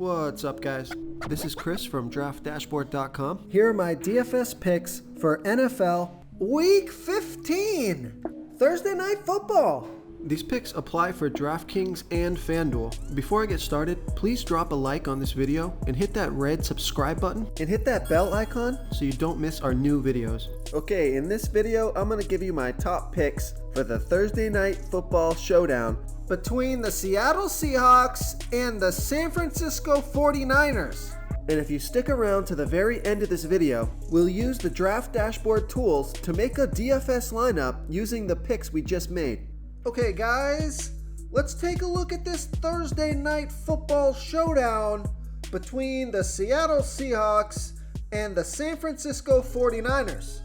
What's up, guys? This is Chris from DraftDashboard.com. Here are my DFS picks for NFL Week 15, Thursday Night Football. These picks apply for DraftKings and FanDuel. Before I get started, please drop a like on this video and hit that red subscribe button And hit that bell icon so you don't miss our new videos. Okay, in this video, I'm going to give you my top picks for the Thursday Night Football Showdown between the Seattle Seahawks and the San Francisco 49ers. And if you stick around to the very end of this video, we'll use the Draft Dashboard tools to make a DFS lineup using the picks we just made. Okay, guys, let's take a look at this Thursday Night Football Showdown between the Seattle Seahawks and the San Francisco 49ers.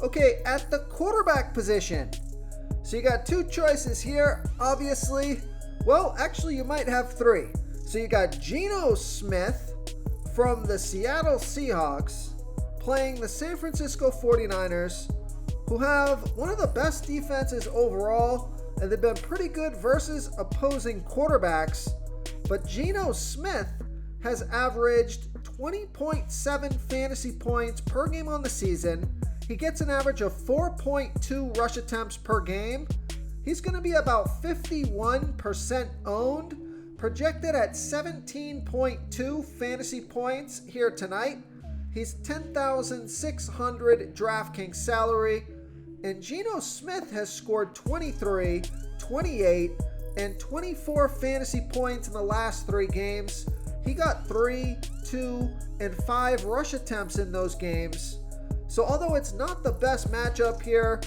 Okay, at the quarterback position, so you got two choices here, obviously. Well, actually, you might have three. So you got Geno Smith from the Seattle Seahawks playing the San Francisco 49ers, who have one of the best defenses overall, and they've been pretty good versus opposing quarterbacks. But Geno Smith has averaged 20.7 fantasy points per game on the season. He gets an average of 4.2 rush attempts per game. He's going to be about 51% owned, projected at 17.2 fantasy points here tonight. He's 10,600 DraftKings salary. And Geno Smith has scored 23, 28, and 24 fantasy points in the last three games. He got 3, 2, and 5 rush attempts in those games. So although it's not the best matchup here,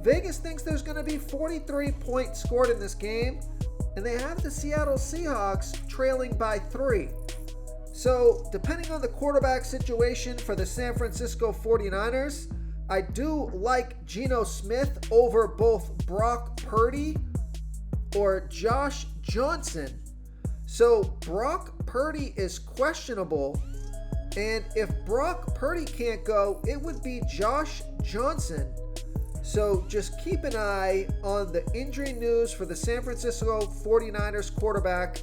Vegas thinks there's going to be 43 points scored in this game, and they have the Seattle Seahawks trailing by 3. So depending on the quarterback situation for the San Francisco 49ers, I do like Geno Smith over both Brock Purdy or Josh Johnson. So Brock Purdy is questionable, and if Brock Purdy can't go, it would be Josh Johnson. So just keep an eye on the injury news for the San Francisco 49ers quarterback.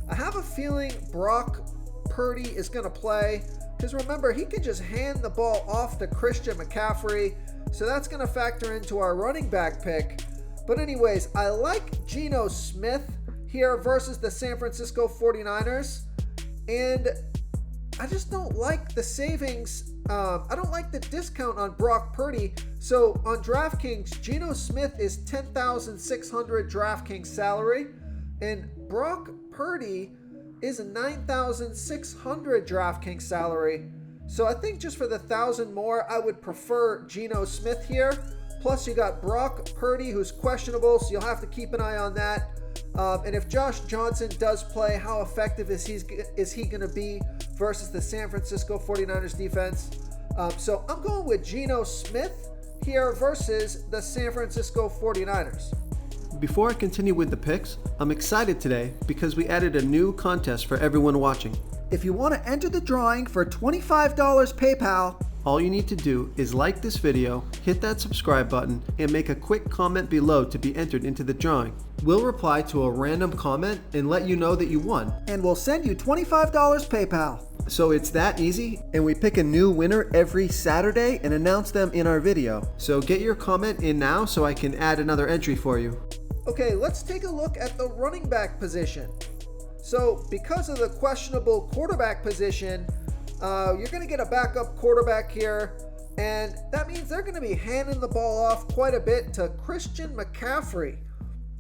I have a feeling Brock Purdy is going to play, because remember, he can just hand the ball off to Christian McCaffrey, so that's going to factor into our running back pick. But anyways, I like Geno Smith here versus the San Francisco 49ers, and I just don't like the savings. I don't like the discount on Brock Purdy. So on DraftKings, Geno Smith is 10,600 DraftKings salary, and Brock Purdy is 9,600 DraftKings salary. So I think just for the 1,000 more, I would prefer Geno Smith here. Plus you got Brock Purdy, who's questionable, so you'll have to keep an eye on that. And if Josh Johnson does play, how effective is he going to be versus the San Francisco 49ers defense? So I'm going with Geno Smith here versus the San Francisco 49ers. Before I continue with the picks, I'm excited today because we added a new contest for everyone watching. If you want to enter the drawing for $25 PayPal, all you need to do is like this video, hit that subscribe button, and make a quick comment below to be entered into the drawing. We'll reply to a random comment and let you know that you won. And we'll send you $25 PayPal. So it's that easy, and we pick a new winner every Saturday and announce them in our video. So get your comment in now so I can add another entry for you. Okay, let's take a look at the running back position. So because of the questionable quarterback position, you're going to get a backup quarterback here, and that means they're going to be handing the ball off quite a bit to Christian McCaffrey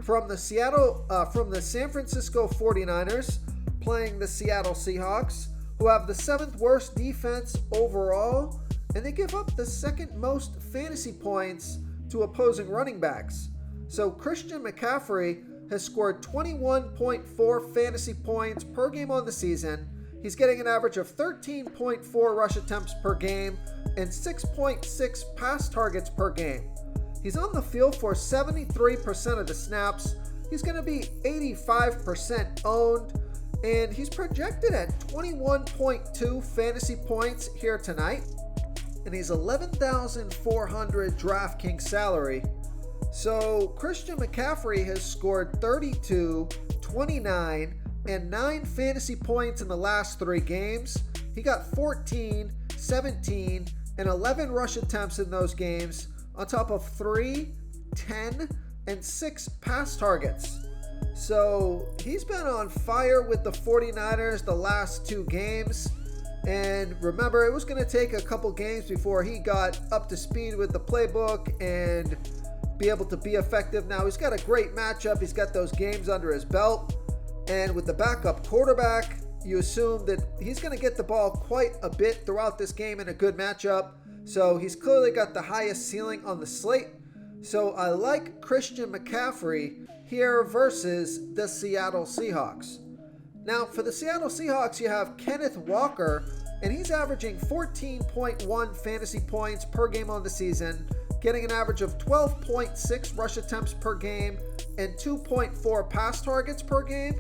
from the San Francisco 49ers, playing the Seattle Seahawks, who have the 7th worst defense overall, and they give up the 2nd most fantasy points to opposing running backs. So Christian McCaffrey has scored 21.4 fantasy points per game on the season. He's getting an average of 13.4 rush attempts per game and 6.6 pass targets per game. He's on the field for 73% of the snaps. He's going to be 85% owned, and he's projected at 21.2 fantasy points here tonight. And he's 11,400 DraftKings salary. So Christian McCaffrey has scored 32, 29, and 9 fantasy points in the last 3 games. He got 14, 17, and 11 rush attempts in those games, on top of 3, 10, and 6 pass targets. So he's been on fire with the 49ers the last 2 games. And remember, it was going to take a couple games before he got up to speed with the playbook and be able to be effective. Now he's got a great matchup. He's got those games under his belt. And with the backup quarterback, you assume that he's going to get the ball quite a bit throughout this game in a good matchup. So he's clearly got the highest ceiling on the slate. So I like Christian McCaffrey here versus the Seattle Seahawks. Now for the Seattle Seahawks, you have Kenneth Walker, and he's averaging 14.1 fantasy points per game on the season, getting an average of 12.6 rush attempts per game and 2.4 pass targets per game.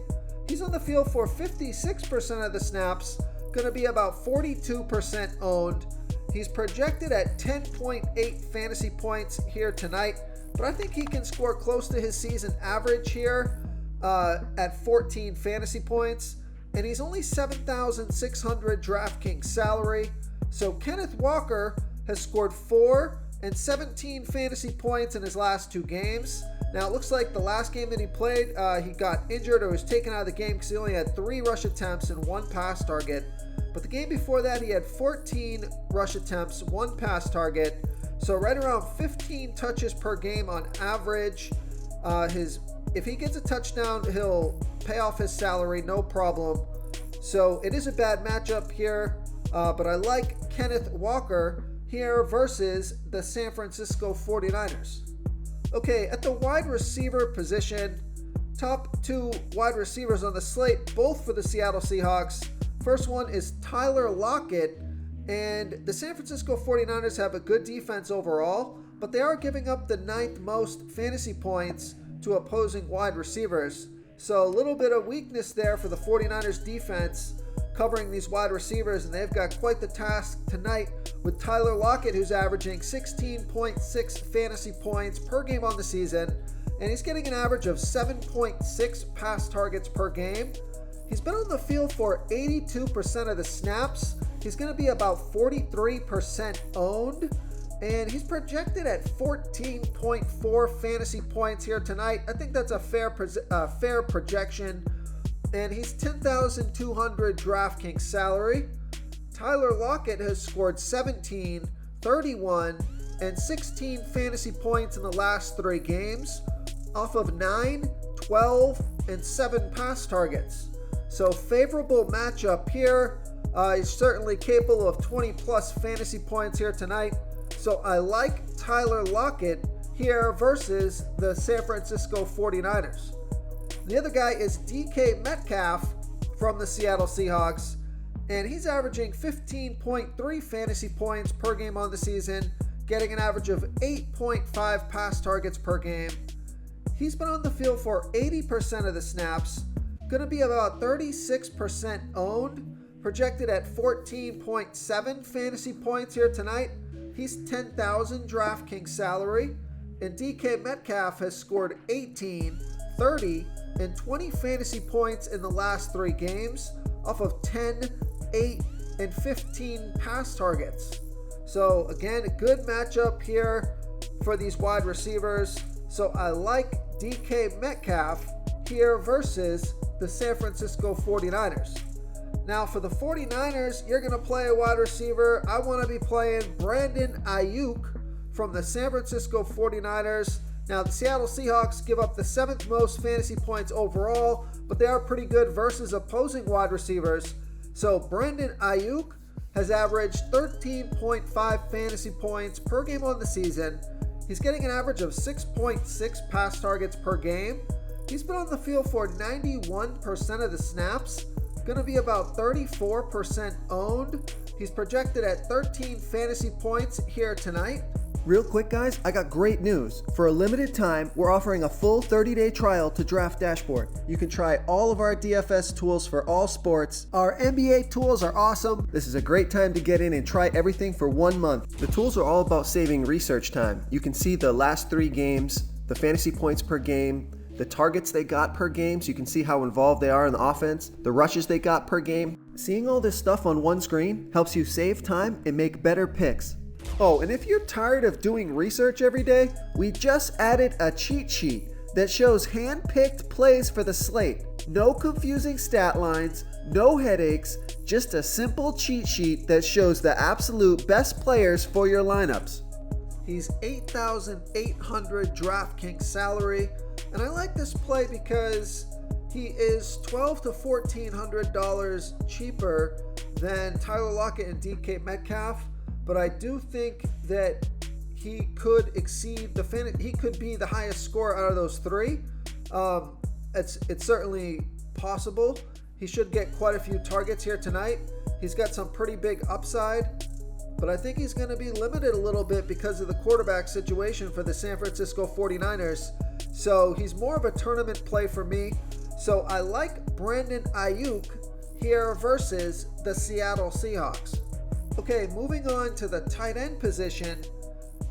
He's on the field for 56% of the snaps, going to be about 42% owned. He's projected at 10.8 fantasy points here tonight, but I think he can score close to his season average here at 14 fantasy points. And he's only $7,600 DraftKings salary. So Kenneth Walker has scored 4 and 17 fantasy points in his last 2 games. Now it looks like the last game that he played, he got injured or was taken out of the game because he only had 3 rush attempts and 1 pass target. But the game before that, he had 14 rush attempts, 1 pass target. So right around 15 touches per game on average. If he gets a touchdown, he'll pay off his salary, no problem. So it is a bad matchup here, but I like Kenneth Walker here versus the San Francisco 49ers. Okay, at the wide receiver position, top 2 wide receivers on the slate, both for the Seattle Seahawks. First one is Tyler Lockett, and the San Francisco 49ers have a good defense overall, but they are giving up the 9th most fantasy points to opposing wide receivers. So a little bit of weakness there for the 49ers defense covering these wide receivers, and they've got quite the task tonight with Tyler Lockett, who's averaging 16.6 fantasy points per game on the season, and he's getting an average of 7.6 pass targets per game. He's been on the field for 82% of the snaps. He's going to be about 43% owned, and he's projected at 14.4 fantasy points here tonight. I think that's a fair projection, and he's $10,200 DraftKings salary. Tyler Lockett has scored 17, 31, and 16 fantasy points in the last 3 games off of 9, 12, and 7 pass targets. So favorable matchup here. He's certainly capable of 20 plus fantasy points here tonight. So I like Tyler Lockett here versus the San Francisco 49ers. The other guy is DK Metcalf from the Seattle Seahawks, and he's averaging 15.3 fantasy points per game on the season, getting an average of 8.5 pass targets per game. He's been on the field for 80% of the snaps, going to be about 36% owned, projected at 14.7 fantasy points here tonight. He's $10,000 DraftKings salary, and DK Metcalf has scored 18, 30, and 20 fantasy points in the last 3 games off of 10, 8, and 15 pass targets. So again, a good matchup here for these wide receivers. So I like DK Metcalf here versus the San Francisco 49ers. Now for the 49ers, you're going to play a wide receiver. I want to be playing Brandon Ayuk from the San Francisco 49ers. Now the Seattle Seahawks give up the 7th most fantasy points overall, but they are pretty good versus opposing wide receivers. So Brandon Ayuk has averaged 13.5 fantasy points per game on the season. He's getting an average of 6.6 pass targets per game. He's been on the field for 91% of the snaps, going to be about 34% owned. He's projected at 13 fantasy points here tonight. Real quick, guys, I got great news. For a limited time, we're offering a full 30-day trial to Draft Dashboard. You can try all of our DFS tools for all sports. Our NBA tools are awesome. This is a great time to get in and try everything for 1 month. The tools are all about saving research time. You can see the last 3 games, the fantasy points per game, the targets they got per game so you can see how involved they are in the offense, the rushes they got per game. Seeing all this stuff on one screen helps you save time and make better picks. Oh, and if you're tired of doing research every day, we just added a cheat sheet that shows hand-picked plays for the slate. No confusing stat lines, no headaches, just a simple cheat sheet that shows the absolute best players for your lineups. He's $8,800 DraftKings salary, and I like this play because he is $1,200 to $1,400 cheaper than Tyler Lockett and DK Metcalf, but I do think that he could exceed he could be the highest scorer out of those three. It's certainly possible. He should get quite a few targets here tonight. He's got some pretty big upside, but I think he's going to be limited a little bit because of the quarterback situation for the San Francisco 49ers. So he's more of a tournament play for me. So I like Brandon Ayuk here versus the Seattle Seahawks. Okay, moving on to the tight end position.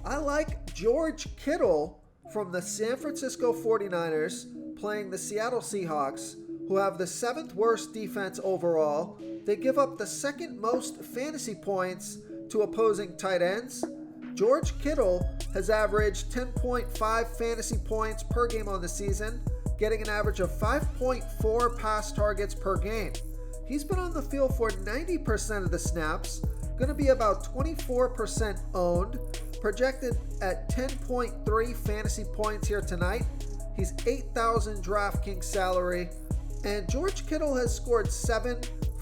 I like George Kittle from the San Francisco 49ers playing the Seattle Seahawks, who have the 7th worst defense overall. They give up the 2nd most fantasy points to opposing tight ends. George Kittle has averaged 10.5 fantasy points per game on the season, getting an average of 5.4 pass targets per game. He's been on the field for 90% of the snaps, going to be about 24% owned, projected at 10.3 fantasy points here tonight. He's $8,000 DraftKings salary, and George Kittle has scored 7,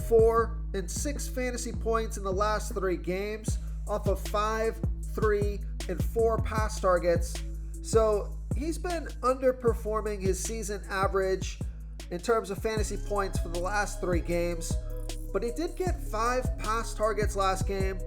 4, and 6 fantasy points in the last 3 games off of 5, 3, and 4 pass targets. So he's been underperforming his season average in terms of fantasy points for the last 3 games, but he did get 5 pass targets last game,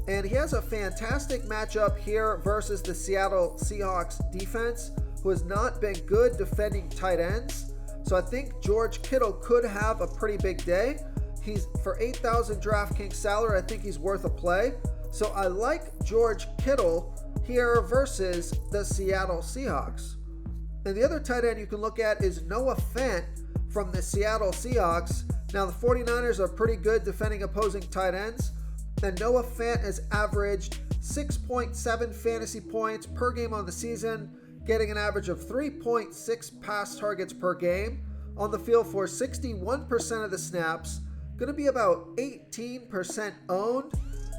and he has a fantastic matchup here versus the Seattle Seahawks defense, who has not been good defending tight ends. So I think George Kittle could have a pretty big day. He's for $8,000 DraftKings salary, I think he's worth a play. So I like George Kittle here versus the Seattle Seahawks. And the other tight end you can look at is Noah Fant from the Seattle Seahawks. Now the 49ers are pretty good defending opposing tight ends, and Noah Fant has averaged 6.7 fantasy points per game on the season, getting an average of 3.6 pass targets per game, on the field for 61% of the snaps, going to be about 18% owned.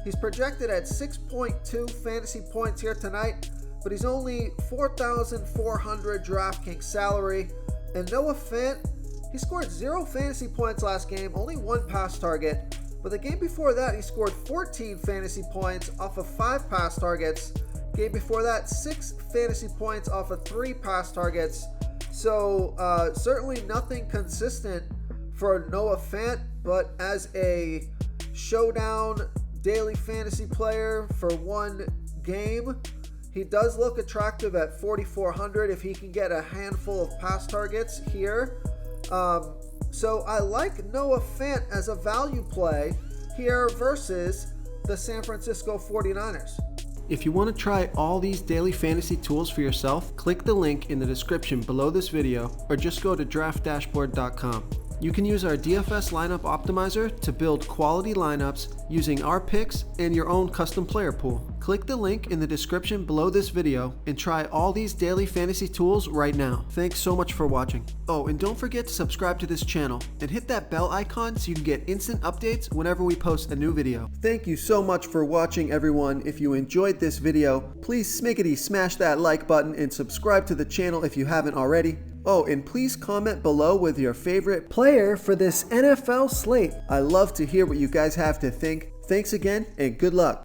He's projected at 6.2 fantasy points here tonight, but he's only $4,400 DraftKings salary. And Noah Fant, he scored 0 fantasy points last game, only 1 pass target. But the game before that, he scored 14 fantasy points off of 5 pass targets. Game before that, 6 fantasy points off of 3 pass targets. So certainly nothing consistent for Noah Fant, but as a Showdown daily fantasy player for 1 game, he does look attractive at $4,400 if he can get a handful of pass targets here. So I like Noah Fant as a value play here versus the San Francisco 49ers. If you want to try all these daily fantasy tools for yourself, click the link in the description below this video or just go to draftdashboard.com. You can use our DFS lineup optimizer to build quality lineups using our picks and your own custom player pool. Click the link in the description below this video and try all these daily fantasy tools right now. Thanks so much for watching. Oh, and don't forget to subscribe to this channel and hit that bell icon so you can get instant updates whenever we post a new video. Thank you so much for watching, everyone. If you enjoyed this video, please smiggity smash that like button and subscribe to the channel if you haven't already. Oh, and please comment below with your favorite player for this NFL slate. I love to hear what you guys have to think. Thanks again, and good luck.